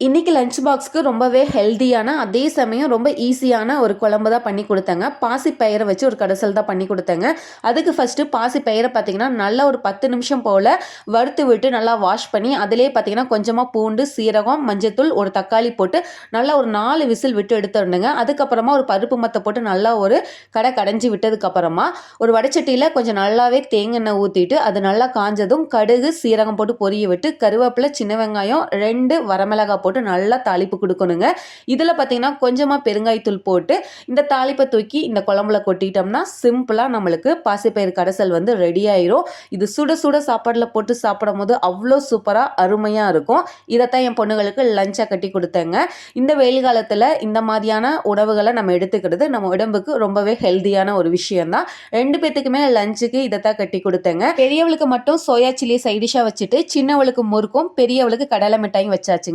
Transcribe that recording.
இன்னைக்கு லஞ்ச் பாக்ஸ்க்கு ரொம்பவே ஹெல்தியான, அதே சமயம் ரொம்ப ஈஸியான ஒரு குழம்பு தான் பண்ணி குடுத்தேங்க. பாசிப்பயிர வச்சு ஒரு கடைசல் தான் பண்ணி குடுத்தேங்க. அதுக்கு ஃபர்ஸ்ட்டு பாசிப்பயிர பார்த்தீங்கன்னா, நல்லா ஒரு 10 நிமிஷம் போல வறுத்து விட்டு நல்லா வாஷ் பண்ணி, அதிலேயே பார்த்தீங்கன்னா கொஞ்சமா பூண்டு, சீரகம், மஞ்சத்தூள், ஒரு தக்காளி போட்டு நல்லா ஒரு 4 விசில் விட்டு எடுத்துரணுங்க. அதுக்கப்புறமா ஒரு பருப்பு மத்த போட்டு நல்லா ஒரு கடைஞ்சு விட்டதுக்கப்புறமா, ஒரு வடச்சட்டியில கொஞ்சம் நல்லாவே தேங்காய் எண்ணெய் ஊத்திட்டு, அது நல்லா காஞ்சதும் கடுகு, சீரகம் போட்டு பொரிய விட்டு, கருவேப்பிலை, சின்ன வெங்காயம், 2 வரமிளகாய் போட்டு நல்லா தாளிப்பு குடுக்கணுங்க. இதில பார்த்தீங்கன்னா, கொஞ்சமா பெருங்காயத்தூள் போட்டு, இந்த தாளிப்ப தூக்கி இந்த குழம்புல கொட்டிட்டோம்னா, சிம்பிளா நம்மளுக்கு பாசிப்பயிறு கடைசல் வந்து ரெடி ஆயிரும். இது சுட சுட சாப்பாடுல போட்டு சாப்பிடும்போது அவ்ளோ சூப்பரா, அருமையா இருக்கும். இதத்தான் என் பொண்ணுங்களுக்கு லஞ்சா கட்டி குடுத்தேங்க. இந்த வெயில் காலத்தில இந்த மாதிரியான உணவுகள நம்ம எடுத்துக்கிறது நம்ம உடம்புக்கு ரொம்பவே ஹெல்தியான ஒரு விஷயம் தான். 2 பேத்துக்குமே லஞ்சுக்கு இதத்தான் கட்டி குடுத்தேங்க. பெரியவளுக்கு மட்டும் சோயா சில்லி சைட் டிஷ்ஷா வச்சுட்டு, சின்னவளுக்கு முறுக்கும், பெரியவளுக்கு கடலை மிட்டாயும் வச்சாச்சுங்க.